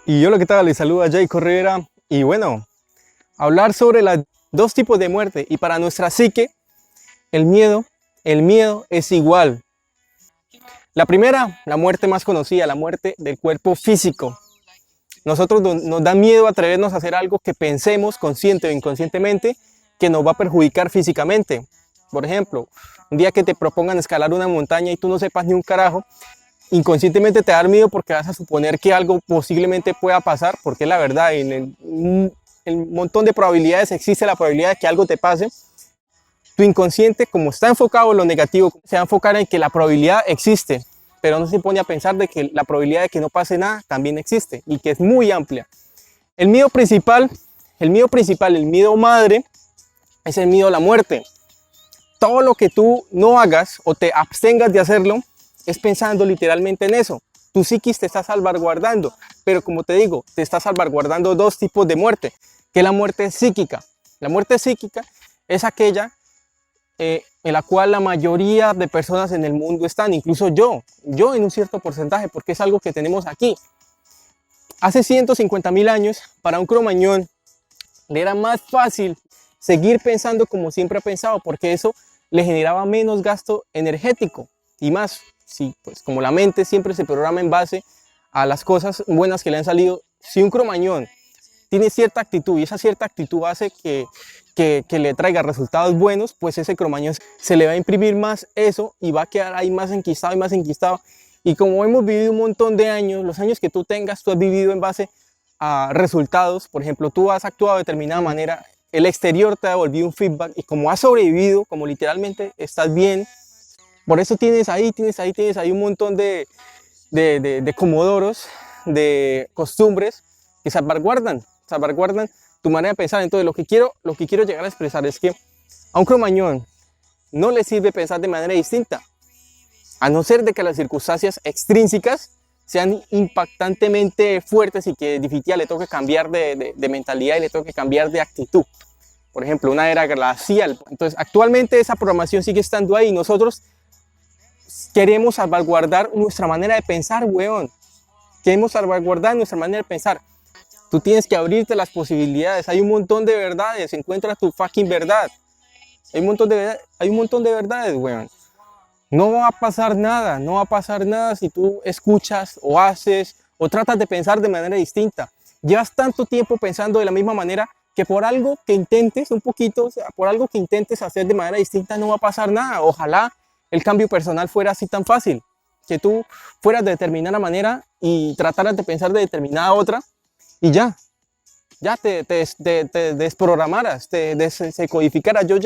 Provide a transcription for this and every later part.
Y hola, ¿qué tal? Les saluda Jay Correa. Y bueno, hablar sobre los dos tipos de muerte. Y para nuestra psique, el miedo, el miedo es igual. La primera, la muerte más conocida, la muerte del cuerpo físico. Nosotros nos da miedo atrevernos a hacer algo que pensemos consciente o inconscientemente que nos va a perjudicar físicamente. Por ejemplo, un día que te propongan escalar una montaña y tú no sepas ni un carajo, inconscientemente te da miedo porque vas a suponer que algo posiblemente pueda pasar, porque es la verdad, en el montón de probabilidades existe la probabilidad de que algo te pase. Tu inconsciente, como está enfocado en lo negativo, se va a enfocar en que la probabilidad existe, pero no se pone a pensar de que la probabilidad de que no pase nada también existe y que es muy amplia. El miedo principal, el miedo madre, es el miedo a la muerte. Todo lo que tú no hagas o te abstengas de hacerlo es pensando literalmente en eso. Tu psiquis te está salvaguardando, pero como te digo, te está salvaguardando dos tipos de muerte, que es la muerte psíquica. La muerte psíquica es aquella en la cual la mayoría de personas en el mundo están, incluso yo en un cierto porcentaje, porque es algo que tenemos aquí. Hace 150.000 años, para un cromañón, le era más fácil seguir pensando como siempre ha pensado, porque eso le generaba menos gasto energético y más, sí, pues como la mente siempre se programa en base a las cosas buenas que le han salido. Si un cromañón tiene cierta actitud y esa cierta actitud hace que le traiga resultados buenos, pues ese cromañón se le va a imprimir más eso y va a quedar ahí más enquistado y más enquistado. Y como hemos vivido un montón de años, los años que tú tengas, tú has vivido en base a resultados. Por ejemplo, tú has actuado de determinada manera, el exterior te ha devolvido un feedback y como has sobrevivido, como literalmente estás bien, por eso tienes ahí un montón de comodoros, de costumbres que salvaguardan tu manera de pensar. Entonces lo que quiero llegar a expresar es que a un cromañón no le sirve pensar de manera distinta, a no ser de que las circunstancias extrínsecas sean impactantemente fuertes y que definitivamente le toque cambiar de mentalidad y le toque cambiar de actitud. Por ejemplo, una era glacial. Entonces, actualmente esa programación sigue estando ahí. Nosotros queremos salvaguardar nuestra manera de pensar, weón. Queremos salvaguardar nuestra manera de pensar. Tú tienes que abrirte las posibilidades. Hay un montón de verdades. Encuentra tu fucking verdad. Hay un montón de verdades, weón. No va a pasar nada, no va a pasar nada si tú escuchas o haces o tratas de pensar de manera distinta. Llevas tanto tiempo pensando de la misma manera que por algo que intentes un poquito, o sea, por algo que intentes hacer de manera distinta no va a pasar nada. Ojalá el cambio personal fuera así tan fácil, que tú fueras de determinada manera y trataras de pensar de determinada otra y ya te desprogramaras, te descodificaras. Yo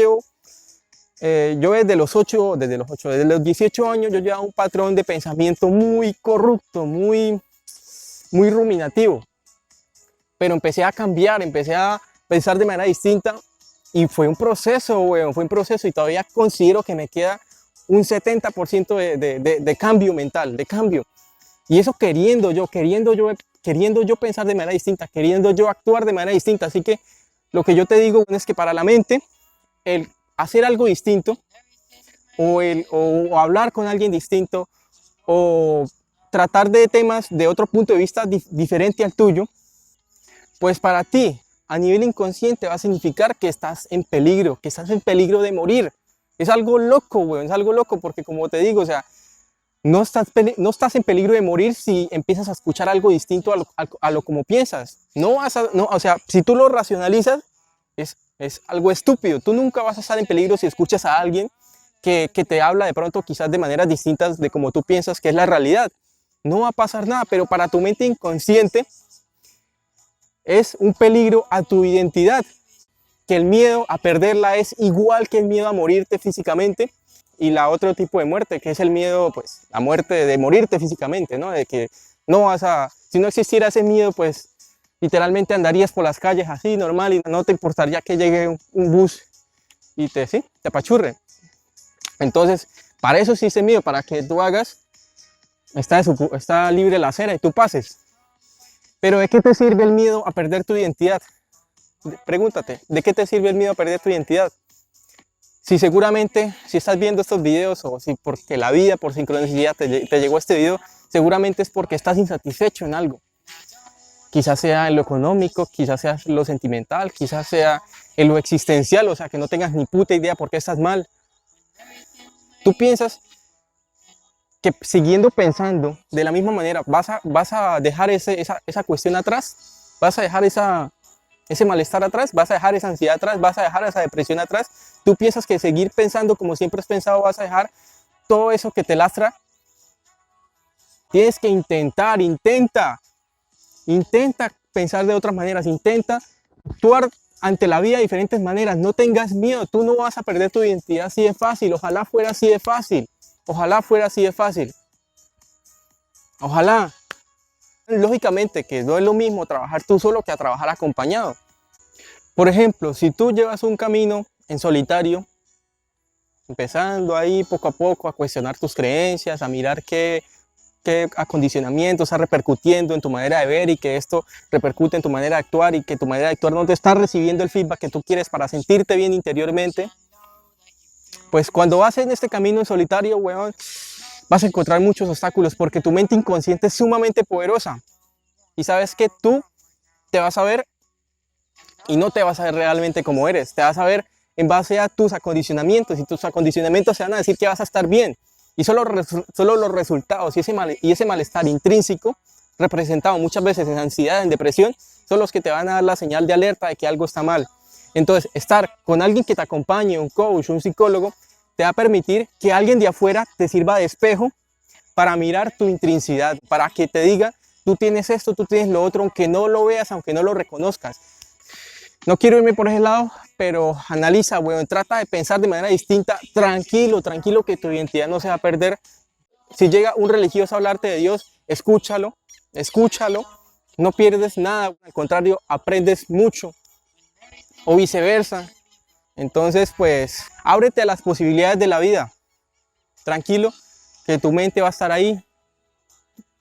desde los 18 años, yo llevaba un patrón de pensamiento muy corrupto, muy ruminativo. Pero empecé a cambiar, empecé a pensar de manera distinta y fue un proceso, weón, fue un proceso y todavía considero que me queda un 70% de cambio mental, de cambio. Y eso queriendo yo pensar de manera distinta, queriendo yo actuar de manera distinta. Así que lo que yo te digo es que para la mente, el hacer algo distinto o hablar con alguien distinto o tratar de temas de otro punto de vista diferente al tuyo, pues para ti a nivel inconsciente va a significar que estás en peligro, que estás en peligro de morir. Es algo loco, güey, es algo loco porque como te digo, o sea, no estás en peligro de morir si empiezas a escuchar algo distinto a lo como piensas. No, o sea, si tú lo racionalizas, es algo estúpido. Tú nunca vas a estar en peligro si escuchas a alguien que te habla de pronto quizás de maneras distintas de como tú piensas que es la realidad. No va a pasar nada, pero para tu mente inconsciente es un peligro a tu identidad, que el miedo a perderla es igual que el miedo a morirte físicamente y la otro tipo de muerte, que es el miedo, pues, la muerte de morirte físicamente, ¿no? De que si no existiera ese miedo, pues, literalmente andarías por las calles así, normal, y no te importaría que llegue un bus y te apachurre. Entonces, para eso existe miedo, para que tú hagas, está libre la acera y tú pases. Pero ¿de qué te sirve el miedo a perder tu identidad? Pregúntate, ¿de qué te sirve el miedo a perder tu identidad? Si seguramente, si estás viendo estos videos o si porque la vida, por sincronicidad, te llegó este video, seguramente es porque estás insatisfecho en algo. Quizás sea en lo económico, quizás sea en lo sentimental, quizás sea en lo existencial, o sea, que no tengas ni puta idea por qué estás mal. Tú piensas que siguiendo pensando de la misma manera vas a dejar esa cuestión atrás, vas a dejar ese malestar atrás, vas a dejar esa ansiedad atrás, vas a dejar esa depresión atrás. Tú piensas que seguir pensando como siempre has pensado vas a dejar todo eso que te lastra. Tienes que intenta pensar de otras maneras, intenta actuar ante la vida de diferentes maneras. No tengas miedo, tú no vas a perder tu identidad así de fácil. Ojalá fuera así de fácil. Ojalá fuera así de fácil. Ojalá. Lógicamente que no es lo mismo trabajar tú solo que a trabajar acompañado. Por ejemplo, si tú llevas un camino en solitario, empezando ahí poco a poco a cuestionar tus creencias, a mirar qué acondicionamiento está repercutiendo en tu manera de ver y que esto repercute en tu manera de actuar y que tu manera de actuar no te está recibiendo el feedback que tú quieres para sentirte bien interiormente, pues cuando vas en este camino en solitario, weón, vas a encontrar muchos obstáculos porque tu mente inconsciente es sumamente poderosa y sabes que tú te vas a ver y no te vas a ver realmente como eres, te vas a ver en base a tus acondicionamientos y tus acondicionamientos se van a decir que vas a estar bien. Y solo los resultados y ese malestar intrínseco, representado muchas veces en ansiedad, en depresión, son los que te van a dar la señal de alerta de que algo está mal. Entonces, estar con alguien que te acompañe, un coach, un psicólogo, te va a permitir que alguien de afuera te sirva de espejo para mirar tu intrinsidad, para que te diga, tú tienes esto, tú tienes lo otro, aunque no lo veas, aunque no lo reconozcas. No quiero irme por ese lado, pero analiza, bueno, trata de pensar de manera distinta, tranquilo, que tu identidad no se va a perder. Si llega un religioso a hablarte de Dios, escúchalo, no pierdes nada, al contrario, aprendes mucho, o viceversa. Entonces, pues, ábrete a las posibilidades de la vida, tranquilo, que tu mente va a estar ahí.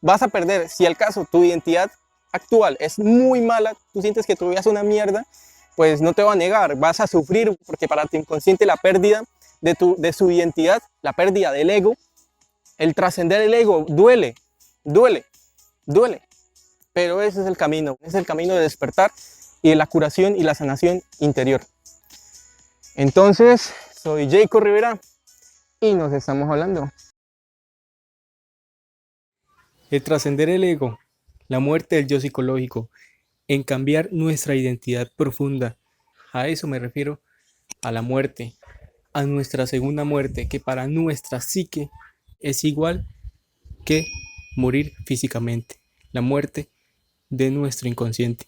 Vas a perder, si al caso tu identidad actual es muy mala, tú sientes que tu vida es una mierda, pues no te va a negar, vas a sufrir porque para tu inconsciente la pérdida de su identidad, la pérdida del ego, el trascender el ego duele, pero ese es el camino de despertar y de la curación y la sanación interior. Entonces, soy Jacob Rivera y nos estamos hablando. El trascender el ego, la muerte del yo psicológico, en cambiar nuestra identidad profunda. A eso me refiero, a la muerte, a nuestra segunda muerte, que para nuestra psique es igual que morir físicamente, la muerte de nuestro inconsciente.